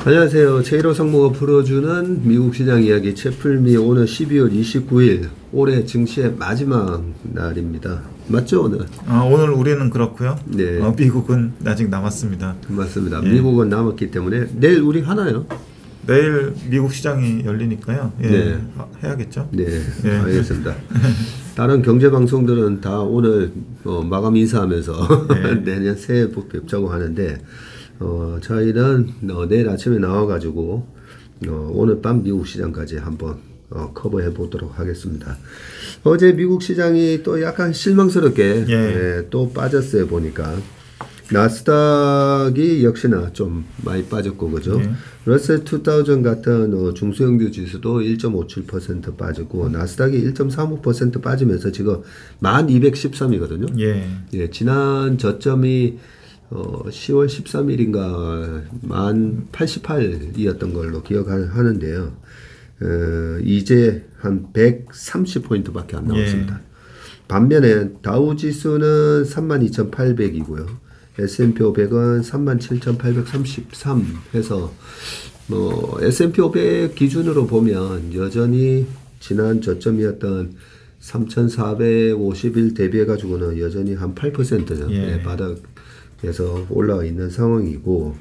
안녕하세요. 제1호 상무가 풀어주는 미국 시장 이야기 채플미. 오늘 12월 29일 올해 증시의 마지막 날입니다. 맞죠 오늘? 오늘 우리는 그렇고요. 네. 미국은 아직 남았습니다. 맞습니다. 예. 미국은 남았기 때문에 내일 우리 하나요? 내일 미국 시장이 열리니까요. 예. 네. 해야겠죠. 네, 예. 알겠습니다. 다른 경제 방송들은 다 오늘 마감 인사하면서 네. 내년 새해 복 뵙자고 하는데 저희는 내일 아침에 나와가지고 오늘 밤 미국 시장까지 한번 커버해 보도록 하겠습니다. 어제 미국 시장이 또 약간 실망스럽게 예. 또 빠졌어요. 보니까 나스닥이 역시나 좀 많이 빠졌고 그죠? 예. 러셀 2000 같은 중소형주 지수도 1.57% 빠졌고 나스닥이 1.35% 빠지면서 지금 1213이거든요. 예. 예, 지난 저점이 10월 13일인가 1088이었던 걸로 기억하는데요. 이제 한 130포인트밖에 안 남았습니다. 예. 반면에 다우지수는 32,800이고요. S&P 500은 37,833 해서 S&P 500 기준으로 보면 여전히 지난 저점이었던 3,451 대비해 가지고는 여전히 한 8% 예. 바닥에서 올라와 있는 상황이고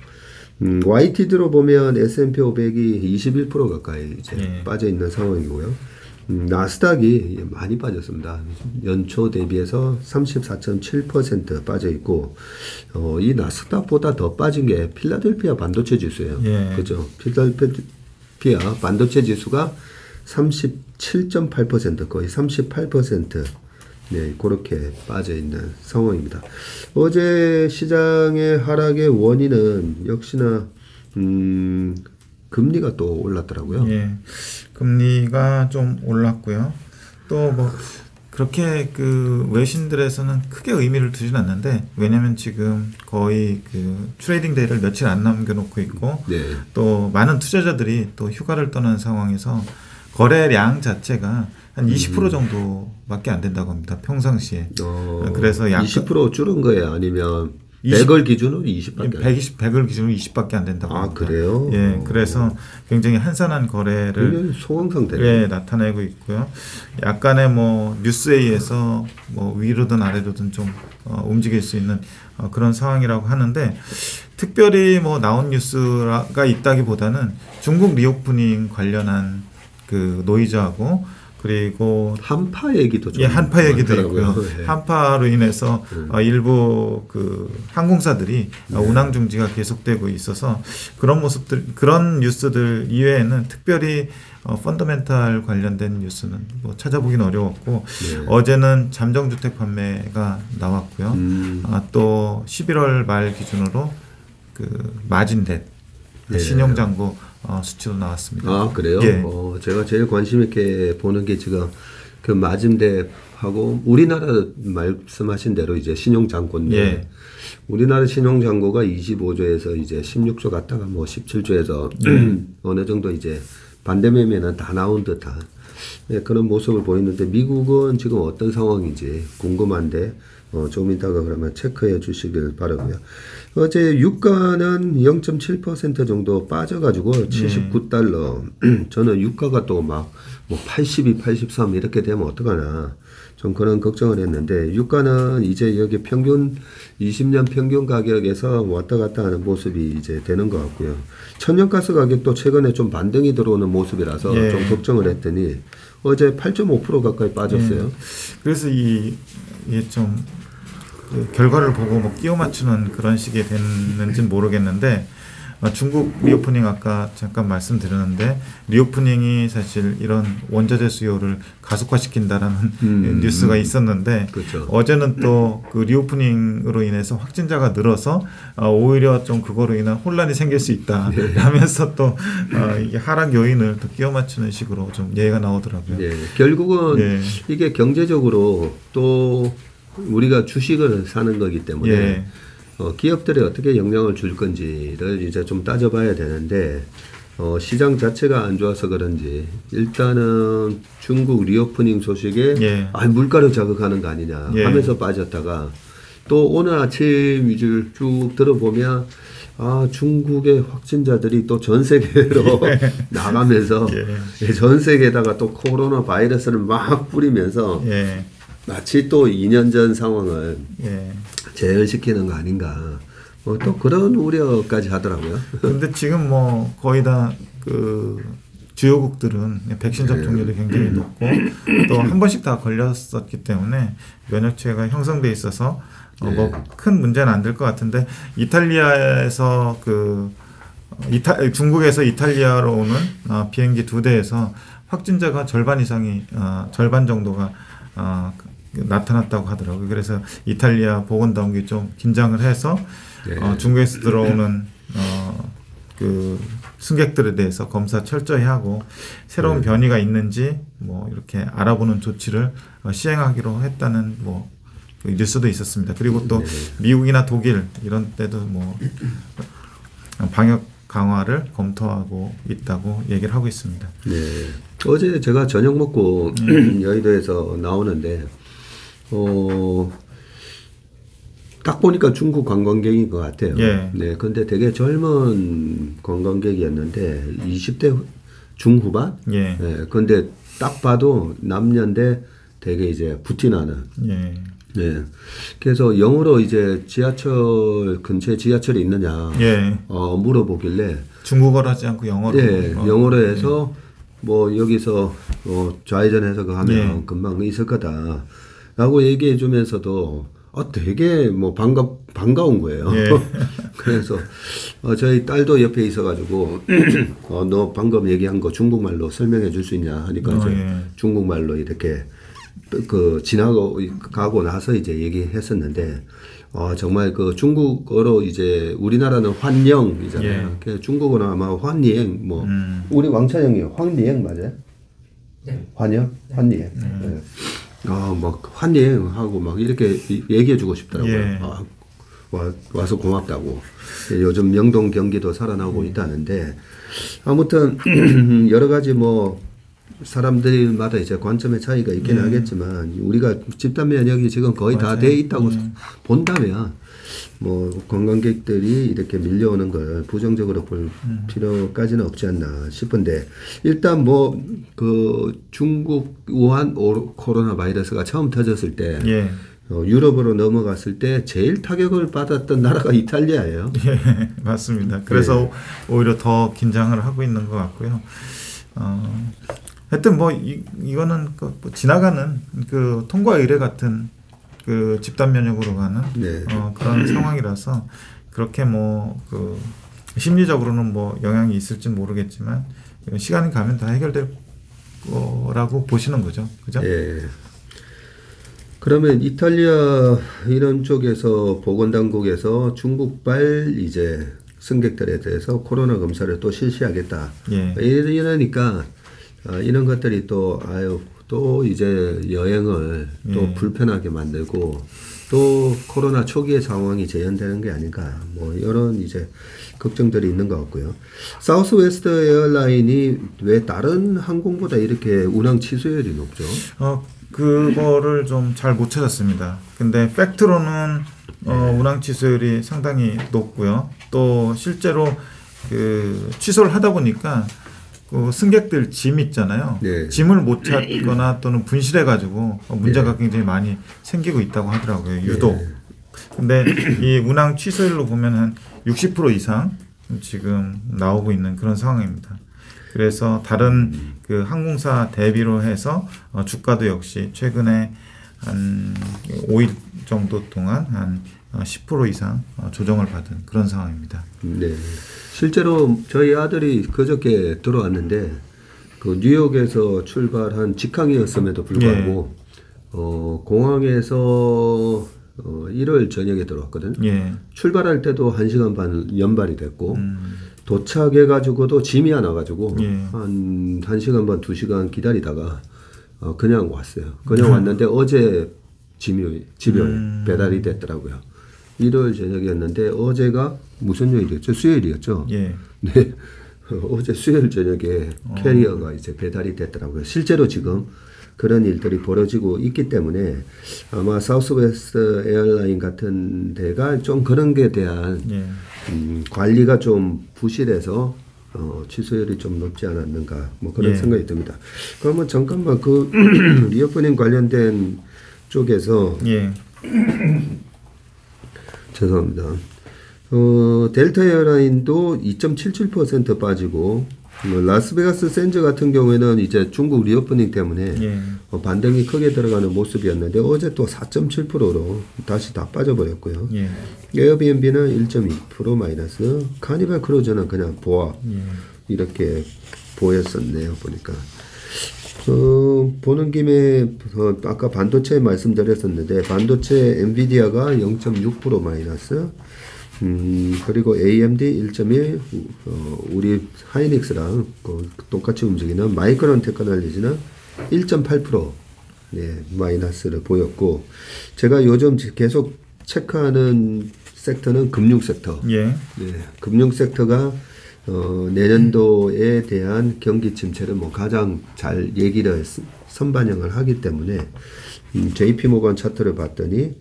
YTD로 보면 S&P 500이 21% 가까이 이제 예. 빠져 있는 상황이고요. 나스닥이 많이 빠졌습니다. 연초 대비해서 34.7% 빠져 있고 이 나스닥보다 더 빠진 게 필라델피아 반도체 지수예요. 예. 그죠? 필라델피아 반도체 지수가 37.8% 거의 38% 네, 그렇게 빠져 있는 상황입니다. 어제 시장의 하락의 원인은 역시나 금리가 또 올랐더라고요. 예. 금리가 좀 올랐고요. 또 뭐 그렇게 그 외신들에서는 크게 의미를 두지는 않는데 왜냐면 지금 거의 그 트레이딩 데이를 며칠 안 남겨놓고 있고 네. 또 많은 투자자들이 또 휴가를 떠난 상황에서 거래량 자체가 한 20% 정도밖에 안 된다고 합니다. 평상시에. 그래서 약간 20% 줄은 거예요? 아니면 100을 기준으로 20밖에 100을 기준으로 20밖에 안 된다고 합니다. 그래요? 예, 그래서 굉장히 한산한 거래를 소강상태네요. 예, 나타내고 있고요. 약간의 뭐 뉴스에 의해서 뭐 위로든 아래로든 좀 움직일 수 있는 그런 상황이라고 하는데 특별히 뭐 나온 뉴스가 있다기보다는 중국 리오프닝 관련한 그 노이즈하고 그리고 한파 얘기도 좀 한파 얘기도 있고요. 네. 한파로 인해서 일부 그 항공사들이 운항 중지가 계속되고 있어서 그런 모습들, 그런 뉴스들 이외에는 특별히 펀더멘탈 관련된 뉴스는 뭐 찾아보기는 어려웠고 네. 어제는 잠정주택 판매가 나왔고요. 또 11월 말 기준으로 그 마진댓 네. 신용잔고 수치도 나왔습니다. 그래요? 예. 제가 제일 관심 있게 보는 게 지금 그 마진대하고 우리나라 말씀하신 대로 이제 신용잔고인데 예. 우리나라 신용잔고가 25조에서 이제 16조 갔다가 뭐 17조에서 어느 정도 이제 반대매매는 다 나온 듯한 그런 모습을 보이는데 미국은 지금 어떤 상황인지 궁금한데 조금 이따가 그러면 체크해 주시길 바라고요. 어제 유가는 0.7% 정도 빠져가지고 79달러. 저는 유가가 또 막 뭐 82, 83 이렇게 되면 어떡하나 좀 그런 걱정을 했는데 유가는 이제 여기 평균 20년 평균 가격에서 왔다 갔다 하는 모습이 이제 되는 것 같고요. 천연가스 가격도 최근에 좀 반등이 들어오는 모습이라서 예. 좀 걱정을 했더니 어제 8.5% 가까이 빠졌어요. 예. 그래서 이게 좀 그 결과를 보고 뭐 끼워 맞추는 그런 식이 됐는지는 모르겠는데 중국 리오프닝 아까 잠깐 말씀드렸는데 리오프닝이 사실 이런 원자재 수요를 가속화시킨다라는 뉴스가 있었는데 그렇죠. 어제는 또 그 리오프닝으로 인해서 확진자가 늘어서 오히려 좀 그거로 인한 혼란이 생길 수 있다 하면서 또 이게 하락 요인을 또 끼워 맞추는 식으로 좀 얘기가 나오더라고요. 네, 결국은 이게 경제적으로 또 우리가 주식을 사는 거기 때문에 기업들이 어떻게 영향을 줄 건지를 이제 좀 따져봐야 되는데 시장 자체가 안 좋아서 그런지 일단은 중국 리오프닝 소식에 물가를 자극하는 거 아니냐 하면서 빠졌다가 또 오늘 아침 위주를 쭉 들어보면 중국의 확진자들이 또 전 세계로 나가면서 전 세계에다가 또 코로나 바이러스를 막 뿌리면서 마치 또 2년 전 상황을 재현시키는 거 아닌가. 또 그런 우려까지 하더라고요. 근데 지금 뭐 거의 다 그 주요국들은 백신 접종률이 굉장히 높고 또 한 번씩 다 걸렸었기 때문에 면역체계가 형성돼 있어서 뭐 큰 문제는 안 될 것 같은데 이탈리아에서 중국에서 이탈리아로 오는 비행기 2대에서 확진자가 절반 이상이 절반 정도가 나타났다고 하더라고요. 그래서 이탈리아 보건당국이 좀 긴장을 해서 중국에서 들어오는 그 승객들에 대해서 검사 철저히 하고 새로운 변이가 있는지 뭐 이렇게 알아보는 조치를 시행하기로 했다는 뭐 그 뉴스도 있었습니다. 그리고 또 미국이나 독일 이런 때도 뭐 방역 강화를 검토하고 있다고 얘기를 하고 있습니다. 네. 어제 제가 저녁 먹고 여의도에서 나오는데 딱 보니까 중국 관광객인 것 같아요. 네. 근데 되게 젊은 관광객이었는데 20대 중후반? 네. 근데 딱 봐도 남녀인데 되게 이제 부티나는. 네. 그래서 영어로 이제 지하철 근처에 지하철이 있느냐 물어보길래 중국어로 하지 않고 영어로. 영어로 해서 뭐 여기서 좌회전해서 가면 금방 있을 거다라고 얘기해 주면서도 되게 뭐 반가운 거예요. 그래서 저희 딸도 옆에 있어가지고 너 방금 얘기한 거 중국말로 설명해 줄 수 있냐 하니까 이제 중국말로 이렇게 지나가고 나서 이제 얘기했었는데 정말 그 중국어로 이제 우리나라는 환영이잖아요. 중국어는 아마 환리행 뭐 우리 왕차영이 환리행 맞아요? 네. 환영? 환리행. 막 환리행하고 막 이렇게 얘기해주고 싶더라고요. 와서 고맙다고. 요즘 명동 경기도 살아나고 있다는데 아무튼 여러 가지 뭐 사람들마다 이제 관점의 차이가 있긴 하겠지만 우리가 집단 면역이 지금 거의 다 돼 있다고 본다면 뭐 관광객들이 이렇게 밀려오는 걸 부정적으로 볼 필요까지는 없지 않나 싶은데 일단 뭐 그 중국 우한 코로나 바이러스가 처음 터졌을 때 유럽으로 넘어갔을 때 제일 타격을 받았던 나라가 이탈리아예요. 맞습니다. 그래서 오히려 더 긴장을 하고 있는 것 같고요. 하여튼 뭐 이거는 뭐 지나가는 그 통과 의례 같은 그 집단 면역으로 가는 그런 상황이라서 그렇게 뭐 그 심리적으로는 뭐 영향이 있을지는 모르겠지만 시간이 가면 다 해결될 거라고 보시는 거죠, 그죠? 그러면 이탈리아 이런 쪽에서 보건당국에서 중국발 이제 승객들에 대해서 코로나 검사를 또 실시하겠다. 이러니까 이런 것들이 또 이제 여행을 또 불편하게 만들고 또 코로나 초기의 상황이 재현되는 게 아닐까 뭐 이런 이제 걱정들이 있는 것 같고요. 사우스웨스트 에어라인이 왜 다른 항공보다 이렇게 운항 취소율이 높죠? 그거를 좀 잘 못 찾았습니다. 근데 팩트로는 운항 취소율이 상당히 높고요. 또 실제로 그 취소를 하다 보니까 그 승객들 짐 있잖아요. 짐을 못 찾거나 또는 분실해가지고 문제가 굉장히 많이 생기고 있다고 하더라고요. 유독. 근데 이 운항 취소율로 보면 한 60% 이상 지금 나오고 있는 그런 상황입니다. 그래서 다른 그 항공사 대비로 해서 주가도 역시 최근에 한 5일 정도 동안 한 10% 이상 조정을 받은 그런 상황입니다. 네. 실제로 저희 아들이 그저께 들어왔는데 그 뉴욕에서 출발한 직항이었음에도 불구하고 공항에서 1월 저녁에 들어왔거든. 출발할 때도 1시간 반 연발이 됐고 도착해가지고도 짐이 안 와가지고 한 1시간 반 2시간 기다리다가 그냥 왔어요. 그냥 왔는데 어제 짐이 배달이 됐더라고요. 1월 저녁이었는데 어제가 무슨 요일이었죠? 수요일이었죠. 네. 어제 수요일 저녁에 캐리어가 이제 배달이 됐더라고요. 실제로 지금 그런 일들이 벌어지고 있기 때문에 아마 사우스웨스트 에어라인 같은 데가 좀 그런 게 대한 관리가 좀 부실해서 취소율이 좀 높지 않았는가 뭐 그런 생각이 듭니다. 그러면 잠깐만 그 리오프닝 관련된 쪽에서 죄송합니다. 델타 에어라인도 2.77% 빠지고 라스베가스 샌즈 같은 경우에는 이제 중국 리오프닝 때문에 반등이 크게 들어가는 모습이었는데 어제 또 4.7%로 다시 다 빠져버렸고요. 에어비앤비는 1.2% 마이너스, 카니발 크루즈는 그냥 보합 이렇게 보였었네요. 보니까 보는 김에 아까 반도체 말씀드렸었는데 반도체 엔비디아가 0.6% 마이너스, 그리고 AMD 1.1, 우리 하이닉스랑 똑같이 움직이는 마이크론 테크놀로지는 1.8% 마이너스를 보였고, 제가 요즘 계속 체크하는 sek터는 금융 섹터. 금융 섹터가 내년도에 대한 경기 침체를 뭐 가장 잘 얘기를 선반영을 하기 때문에 JP 모건 차트를 봤더니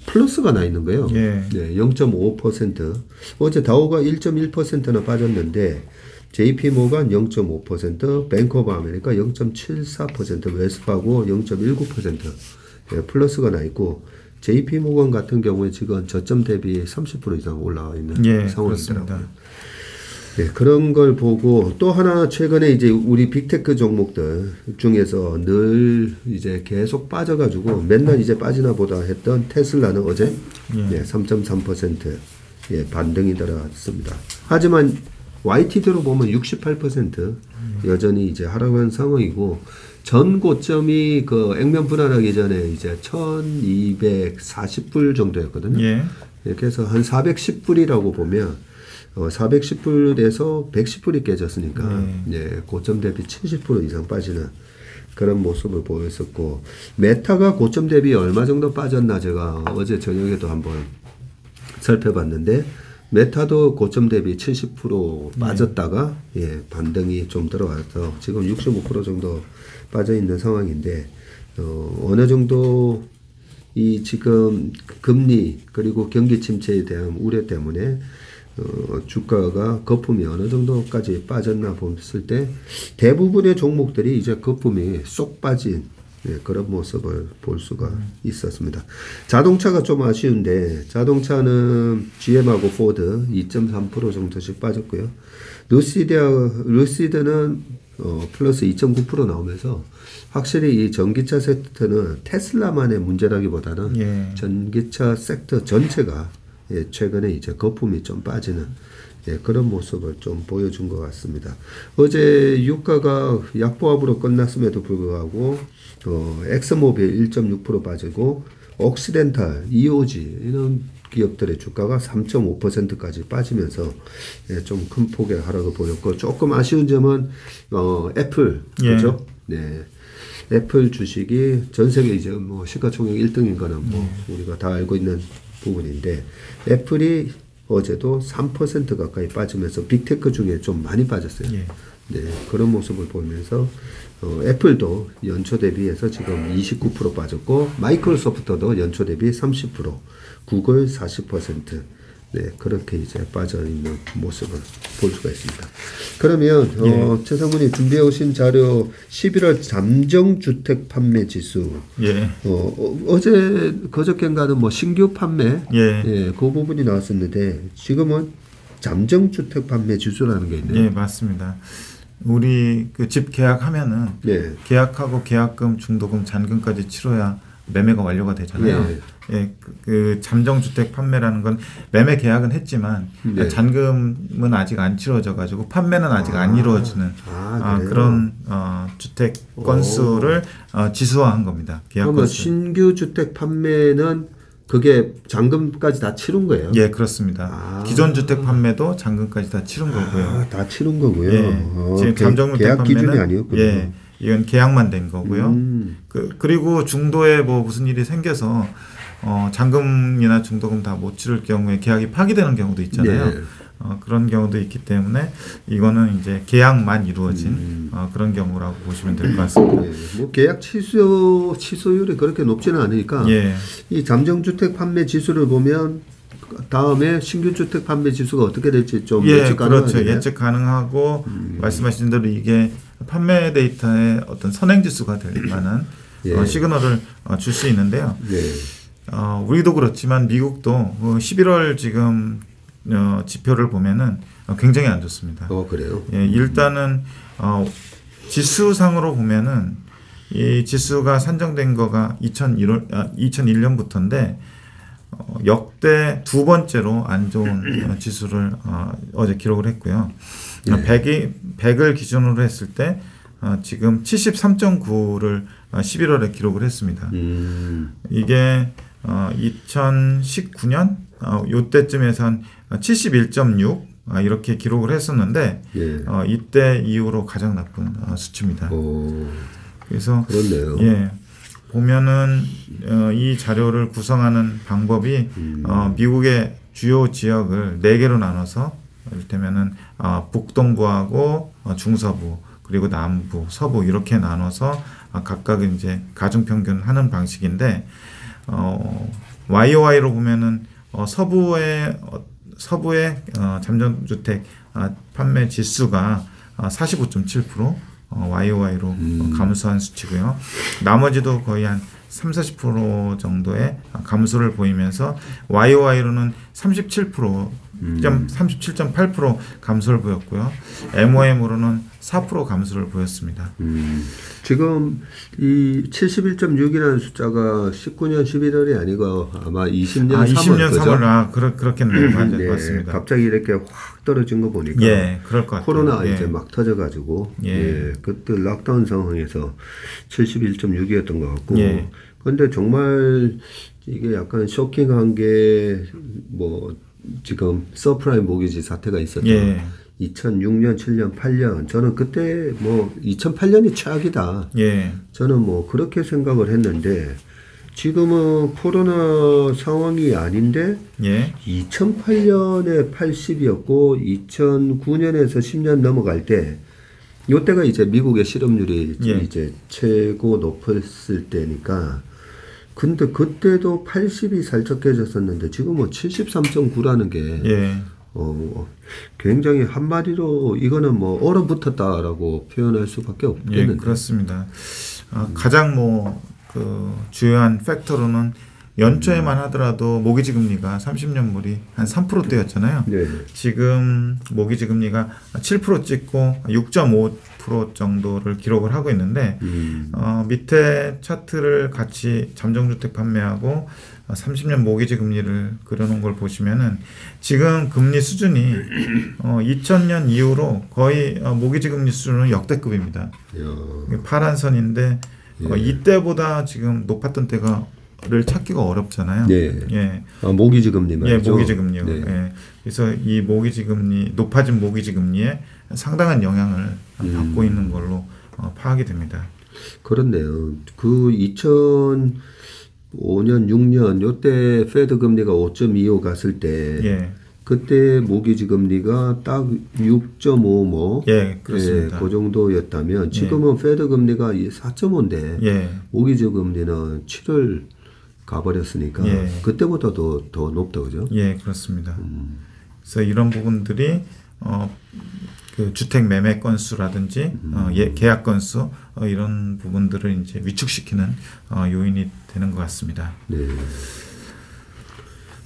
플러스가 나 있는 거예요. 0.5%. 어제 다우가 1.1%나 빠졌는데 JP 모건 0.5%, 뱅크 오브 아메리카 0.74%, 웨스파고 0.19% 플러스가 나 있고, JP 모건 같은 경우에 지금 저점 대비 30% 이상 올라와 있는 상황이더라고요. 그런 걸 보고 또 하나 최근에 이제 우리 빅테크 종목들 중에서 늘 이제 계속 빠져가지고 맨날 이제 빠지나 보다 했던 테슬라는 어제 3.3% 반등이 들어갔습니다. 하지만 YTD로 보면 68% 여전히 이제 하락한 상황이고, 전 고점이 그 액면 분할하기 전에 이제 1240불 정도였거든요. 그래서 한 410불이라고 보면 410불에서 110불이 깨졌으니까 고점 대비 70% 이상 빠지는 그런 모습을 보였었고, 메타가 고점 대비 얼마 정도 빠졌나 제가 어제 저녁에도 한번 살펴봤는데 메타도 고점 대비 70% 빠졌다가 반등이 좀 들어와서 지금 65% 정도 빠져 있는 상황인데, 어느 정도 이 지금 금리 그리고 경기 침체에 대한 우려 때문에 주가가 거품이 어느 정도까지 빠졌나 봤을 때 대부분의 종목들이 이제 거품이 쏙 빠진 그런 모습을 볼 수가 있었습니다. 자동차가 좀 아쉬운데 자동차는 GM하고 포드 2.3% 정도씩 빠졌고요. 루시드는 플러스 2.9% 나오면서 확실히 이 전기차 섹터는 테슬라만의 문제라기보다는 전기차 섹터 전체가 최근에 이제 거품이 좀 빠지는 그런 모습을 좀 보여준 것 같습니다. 어제 유가가 약보합으로 끝났음에도 불구하고 엑스모빌 1.6% 빠지고 옥시덴탈, EOG 이런 기업들의 주가가 3.5%까지 빠지면서 좀 큰 폭의 하락을 보였고, 조금 아쉬운 점은 애플 그렇죠? 애플 주식이 전 세계 이제 뭐 시가총액 1등인 거는 뭐 우리가 다 알고 있는 부분인데, 애플이 어제도 3% 가까이 빠지면서 빅테크 중에 좀 많이 빠졌어요. 그런 모습을 보면서 애플도 연초 대비해서 지금 29% 빠졌고, 마이크로소프트도 연초 대비 30%, 구글 40%, 그렇게 이제 빠져 있는 모습을 볼 수가 있습니다. 그러면 최상무님 준비해 오신 자료 11월 잠정주택 판매 지수. 어제 그저께인가는 뭐 신규 판매 그 부분이 나왔었는데 지금은 잠정주택 판매 지수라는 게 있네요. 맞습니다. 우리 그 집 계약하면은 계약하고 계약금, 중도금, 잔금까지 치러야 매매가 완료가 되잖아요. 그 잠정주택 판매라는 건 매매 계약은 했지만 잔금은 아직 안 치러져 가지고 판매는 아직 안 이루어지는 그런 주택 건수를 지수화한 겁니다. 계약 그러면 건수. 신규 주택 판매는 그게 잔금까지 다 치른 거예요? 그렇습니다. 기존 주택 판매도 잔금까지 다 치른 거고요. 다 치른 거고요. 지금 잠정주택 계약 판매는 기준이 아니었군요. 이건 계약만 된 거고요. 그리고 중도에 뭐 무슨 일이 생겨서 잔금이나 중도금 다 못 치를 경우에 계약이 파기되는 경우도 있잖아요. 그런 경우도 있기 때문에 이거는 이제 계약만 이루어진 그런 경우라고 보시면 될 것 같습니다. 예, 뭐 계약 취소율이 그렇게 높지는 않으니까 예. 이 잠정주택 판매 지수를 보면 다음에 신규 주택 판매 지수가 어떻게 될지 좀 예측 가능하네요. 그렇죠. 예측 가능하고 말씀하신 대로 이게 판매 데이터의 어떤 선행 지수가 될 만한 시그널을 줄 수 있는데요. 우리도 그렇지만 미국도 11월 지금 지표를 보면은 굉장히 안 좋습니다. 그래요? 일단은 지수상으로 보면은 이 지수가 산정된 거가 2001년부터인데 역대 두 번째로 안 좋은 지수를 어제 기록을 했고요. 100을 기준으로 했을 때 지금 73.9를 11월에 기록을 했습니다. 이게 2019년 요때쯤에서 한 71.6 이렇게 기록을 했었는데 이때 이후로 가장 나쁜 수치입니다. 그래서 그렇네요. 보면은 이 자료를 구성하는 방법이 미국의 주요 지역을 4개로 나눠서 이를테면은 북동부하고 중서부 그리고 남부, 서부 이렇게 나눠서 각각 이제 가중 평균하는 방식인데 YOY로 보면은 서부의 잠정주택 판매 지수가 45.7% YOY로 감소한 수치고요. 나머지도 거의 한 30-40% 정도의 감소를 보이면서 YOY로는 37.8% 감소를 보였고요. MOM으로는 4% 감소를 보였습니다. 지금 이 71.6이라는 숫자가 19년 11월이 아니고 아마 20년 20년 3월 3월 그렇겠네요. 맞습니다. 갑자기 이렇게 확 떨어진 거 보니까 그럴 것 같아요. 코로나 이제 막 터져가지고 그때 락다운 상황에서 71.6이었던 것 같고 그런데 정말 이게 약간 쇼킹한 게 뭐 지금 서프라임 모기지 사태가 있었죠. 2006년, 7년, 8년 저는 그때 뭐 2008년이 최악이다. 저는 뭐 그렇게 생각을 했는데 지금은 코로나 상황이 아닌데 2008년에 80이었고 2009년에서 10년 넘어갈 때 이때가 이제 미국의 실업률이 이제 최고 높았을 때니까 근데 그때도 80이 살짝 깨졌었는데 지금은 73.9라는 게 굉장히 한마디로 이거는 뭐 얼어붙었다라고 표현할 수밖에 없겠는데. 그렇습니다. 가장 그 주요한 팩터로는 연초에만 하더라도 모기지 금리가 30년물이 한 3%대였잖아요. 지금 모기지 금리가 7% 찍고 6.5% 정도를 기록을 하고 있는데 밑에 차트를 같이 잠정주택 판매하고 30년 모기지 금리를 그려놓은 걸 보시면은 지금 금리 수준이 2000년 이후로 거의 모기지 금리 수준은 역대급입니다. 파란 선인데 이때보다 지금 높았던 때가를 찾기가 어렵잖아요. 모기지 금리 말이죠. 모기지 금리요. 그래서 이 모기지 금리 높아진 모기지 금리에 상당한 영향을 받고 있는 걸로 파악이 됩니다. 그렇네요. 그 2005년, 6년 요때 페드 금리가 5.25 갔을 때 그때 모기지 금리가 딱 6.5 그렇습니다. 그 정도였다면 지금은 페드 금리가 4.5인데 모기지 금리는 7을 가버렸으니까 그때보다도 더 높다 그죠? 그렇습니다. 그래서 이런 부분들이 그 주택 매매 건수라든지 계약 건수 이런 부분들을 이제 위축시키는 요인이 되는 것 같습니다.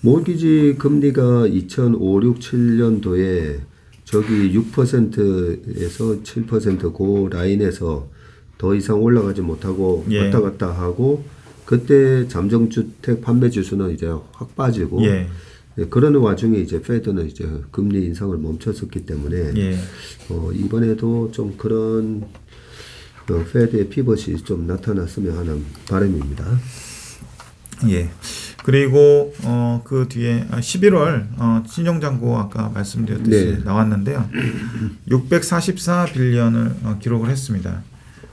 모기지 금리가 2005, 6, 7년도에 저기 6%에서 7% 그 라인에서 더 이상 올라가지 못하고 왔다 갔다 하고 그때 잠정주택 판매 지수는 이제 확 빠지고 그러는 와중에 이제 페드는 이제 금리 인상을 멈췄었기 때문에 이번에도 좀 그런 페드의 피벗이 좀 나타났으면 하는 바람입니다. 그리고 그 뒤에 11월 신용잔고 아까 말씀드렸듯이 나왔는데요. 644빌리언을 기록을 했습니다.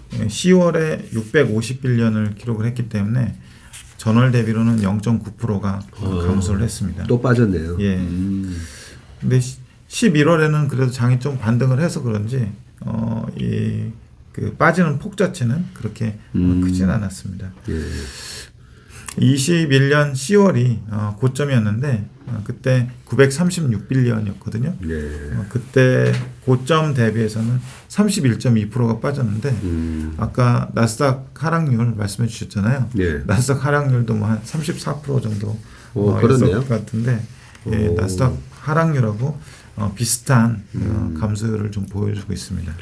10월에 650빌리언을 기록을 했기 때문에 전월 대비로는 0.9%가 감소를 했습니다. 또 빠졌네요. 근데 11월에는 그래도 장이 좀 반등을 해서 그런지 이 그 빠지는 폭 자체는 그렇게 크진 않았습니다. 예. 21년 10월이 고점이었는데 그때 936빌리언이었거든요. 예. 그때 고점 대비해서는 31.2%가 빠졌는데 아까 나스닥 하락률 말씀해 주셨잖아요. 예. 나스닥 하락률도 뭐 한 34% 정도 그렇네요. 것 같은데 예, 나스닥 하락률하고 비슷한 감소율을 좀 보여주고 있습니다.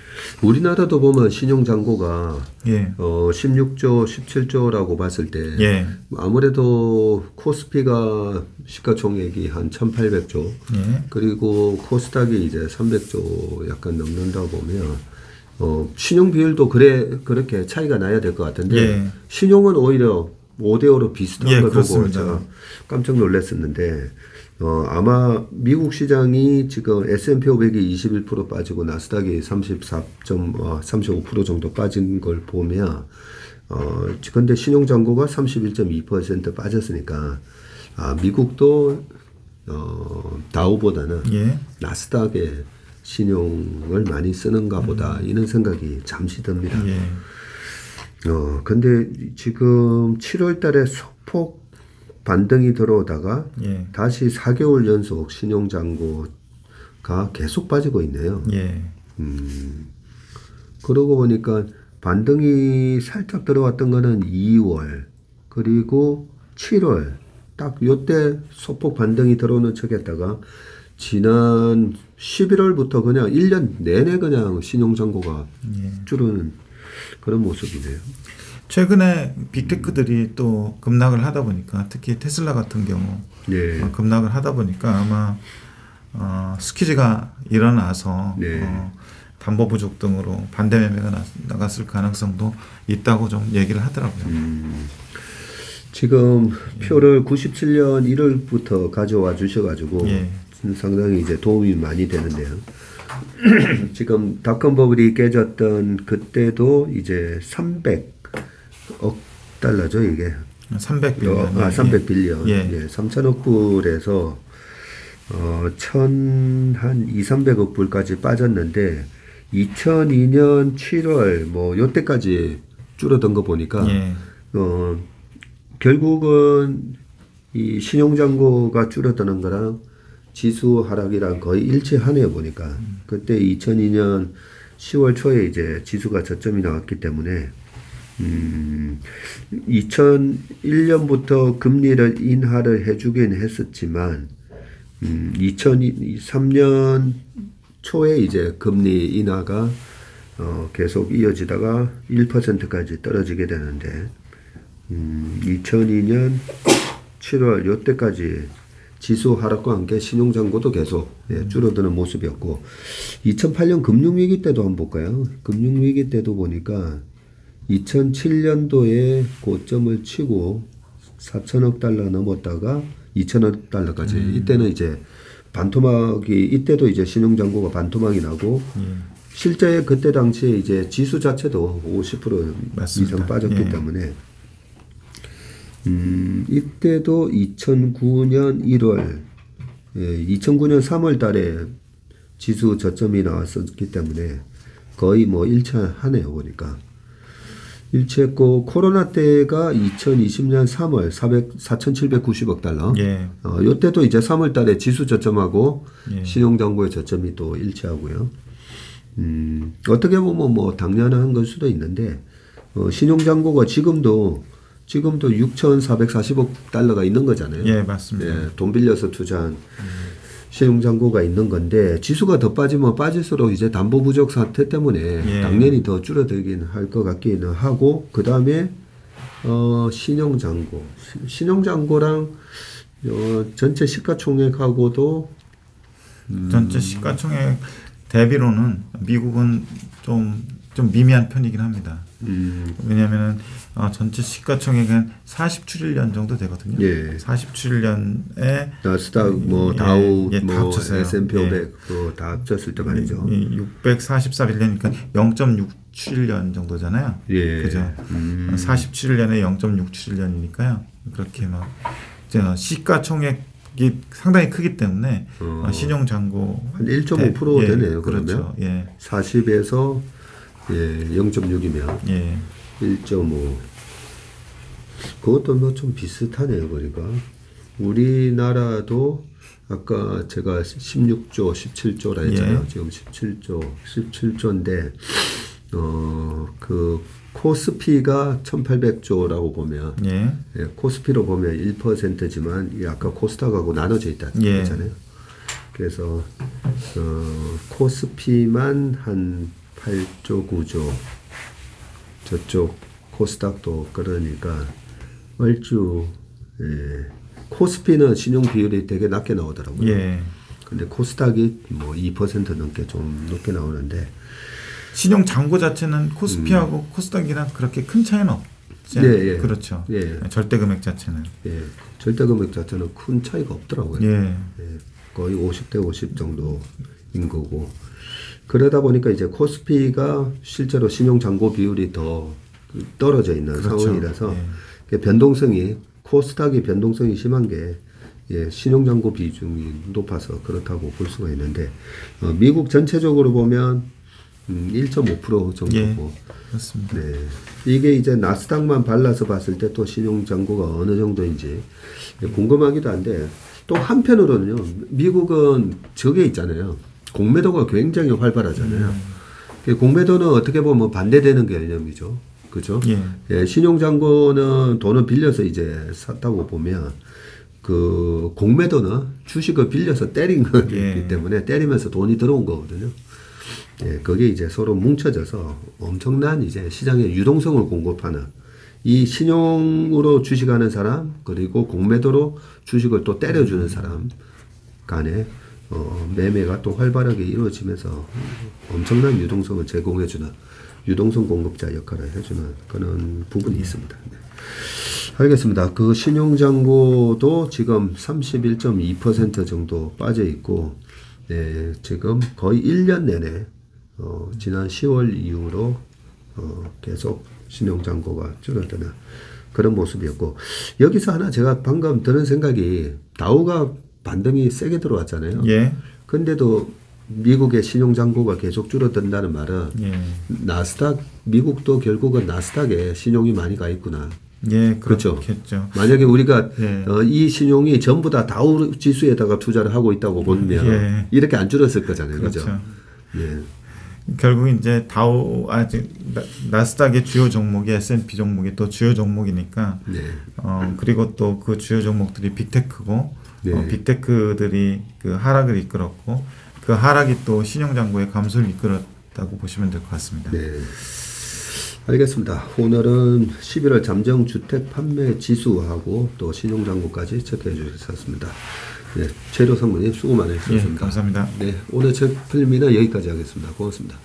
우리나라도 보면 신용잔고가 예. 16조, 17조라고 봤을 때 예. 아무래도 코스피가 시가총액이 한 1,800조 예. 그리고 코스닥이 이제 300조 약간 넘는다 보면 신용 비율도 그렇게 차이가 나야 될 것 같은데 예. 신용은 오히려 5대5로 비슷한 예, 걸 보고 그렇습니다. 제가 깜짝 놀랐었는데 아마 미국 시장이 지금 S&P 500이 21% 빠지고 나스닥이 35% 정도 빠진 걸 보면 근데 신용잔고가 31.2% 빠졌으니까 미국도 다우보다는 예. 나스닥에 신용을 많이 쓰는가 보다 이런 생각이 잠시 듭니다. 예. 근데 지금 7월 달에 소폭 반등이 들어오다가 예. 다시 4개월 연속 신용잔고가 계속 빠지고 있네요. 예. 그러고 보니까 반등이 살짝 들어왔던 거는 2월 그리고 7월 딱 요때 소폭 반등이 들어오는 척했다가 지난 11월부터 그냥 1년 내내 그냥 신용잔고가 줄는 그런 모습이네요. 최근에 빅테크들이 또 급락을 하다 보니까 특히 테슬라 같은 경우 네. 급락을 하다 보니까 아마 스퀴즈가 일어나서 네. 담보 부족 등으로 반대 매매가 나갔을 가능성도 있다고 좀 얘기를 하더라고요. 지금 표를 97년 1월부터 가져와 주셔가지고 예. 상당히 이제 도움이 많이 되는데요. 지금 닷컴 버블이 깨졌던 그때도 이제 300억 달러죠 이게. 300빌리언. 300빌리언. 예. 예. 3천억 불에서 한 200~300억 불까지 빠졌는데 2002년 7월 뭐 요때까지 줄어든 거 보니까 예. 결국은 이 신용잔고가 줄어드는 거랑 지수 하락이랑 거의 일치하네요 보니까. 그때 2002년 10월 초에 이제 지수가 저점이 나왔기 때문에 2001년부터 금리를 인하를 해주긴 했었지만 2003년 초에 이제 금리 인하가 계속 이어지다가 1%까지 떨어지게 되는데 2002년 7월 요때까지 지수 하락과 함께 신용잔고도 계속 줄어드는 모습이었고 2008년 금융위기 때도 한번 볼까요? 금융위기 때도 보니까 2007년도에 고점을 치고 4천억 달러 넘었다가 2천억 달러까지 이때는 이제 반토막이 이때도 이제 신용잔고가 반토막이 나고 실제 그때 당시에 이제 지수 자체도 50% 맞습니다. 이상 빠졌기 예. 때문에 이때도 2009년 1월 2009년 3월 달에 지수 저점이 나왔었기 때문에 거의 뭐 일치하네요 보니까. 일치했고 코로나 때가 2020년 3월 4,790억 달러. 예. 요때도 이제 3월 달에 지수 저점하고 예. 신용잔고의 저점이 또 일치하고요. 어떻게 보면 뭐 당연한 걸 수도 있는데 신용잔고가 지금도 6,440억 달러가 있는 거잖아요. 예, 맞습니다. 예, 돈 빌려서 투자한 신용잔고가 있는 건데 지수가 더 빠지면 빠질수록 이제 담보 부족 사태 때문에 예. 당연히 더 줄어들긴 할 것 같기는 하고 그 다음에 신용잔고랑 전체 시가총액하고도 전체 시가총액 대비로는 미국은 좀 미미한 편이긴 합니다. 왜냐하면 전체 시가총액은 47년 정도 되거든요. 예. 47년에 나스닥 다우 다 합쳐서요. S&P 500 다 합쳤을 때 말이죠. 644빌리언이니까 0.67년 정도잖아요. 예. 그죠? 47년에 0.67년이니까요. 그렇게 막 시가총액 상당히 크기 때문에 신용 잔고 한 1.5% 예, 되네요. 그렇죠. 그러면 예. 40에서 0.6이면 예. 1.5. 그것도 뭐 좀 비슷하네요. 그러니까 우리나라도 아까 제가 16조, 17조라 했잖아요. 예. 지금 17조인데 그 코스피가 1,800조라고 보면 예. 코스피로 보면 1%지만 아까 코스닥하고 나눠져 있다는 예. 거잖아요. 그래서 코스피만 한 8조, 9조, 저쪽 코스닥도 그러니까 얼추 코스피는 신용 비율이 되게 낮게 나오더라고요. 예. 근데 코스닥이 뭐 2% 넘게 좀 높게 나오는데 신용 잔고 자체는 코스피하고 코스닥이랑 그렇게 큰 차이는 없지 않아요? 예. 그렇죠. 예. 절대 금액 자체는. 절대 금액 자체는 큰 차이가 없더라고요. 예. 거의 50대 50 정도인 거고 그러다 보니까 이제 코스피가 실제로 신용 잔고 비율이 더 떨어져 있는 그렇죠. 상황이라서 변동성이 코스닥이 변동성이 심한 게 신용 잔고 비중이 높아서 그렇다고 볼 수가 있는데 미국 전체적으로 보면 1.5% 정도고 예, 그렇습니다. 네. 이게 이제 나스닥만 발라서 봤을 때 또 신용 잔고가 어느 정도인지 궁금하기도 한데 또 한편으로는요 미국은 저게 있잖아요 공매도가 굉장히 활발하잖아요. 공매도는 어떻게 보면 반대되는 개념이죠. 그죠? 예, 신용잔고는 돈을 빌려서 이제 샀다고 보면 그 공매도는 주식을 빌려서 때린 거기 때문에 때리면서 돈이 들어온 거거든요. 예, 그게 이제 서로 뭉쳐져서 엄청난 이제 시장의 유동성을 공급하는 이 신용으로 주식하는 사람 그리고 공매도로 주식을 또 때려주는 사람 간에 매매가 또 활발하게 이루어지면서 엄청난 유동성을 제공해주는 유동성 공급자 역할을 해주는 그런 부분이 있습니다. 네. 알겠습니다. 그 신용잔고도 지금 31.2% 정도 빠져 있고, 네, 지금 거의 1년 내내 지난 10월 이후로 계속 신용잔고가 줄어드는 그런 모습이었고 여기서 하나 제가 방금 드는 생각이 다우가 반등이 세게 들어왔잖아요. 예. 근데도 미국의 신용잔고가 계속 줄어든다는 말은 나스닥 미국도 결국은 나스닥에 신용이 많이 가 있구나. 예, 그렇죠. 그렇겠죠. 만약에 우리가 이 신용이 전부 다 다우 지수에다가 투자를 하고 있다고 보면 이렇게 안 줄었을 거잖아요. 그렇죠. 예. 결국 이제 다우 나스닥의 주요 종목이 S&P 종목이 또 주요 종목이니까 그리고 또 그 주요 종목들이 빅테크고 빅테크들이 그 하락을 이끌었고 그 하락이 또 신용잔고의 감소를 이끌었다고 보시면 될 것 같습니다. 네. 알겠습니다. 오늘은 11월 잠정 주택 판매 지수하고 또 신용잔고까지 체크해 주셨습니다. 네, 최도 성분님 수고 많으셨습니다. 감사합니다. 네, 오늘 책 필미는 여기까지 하겠습니다. 고맙습니다.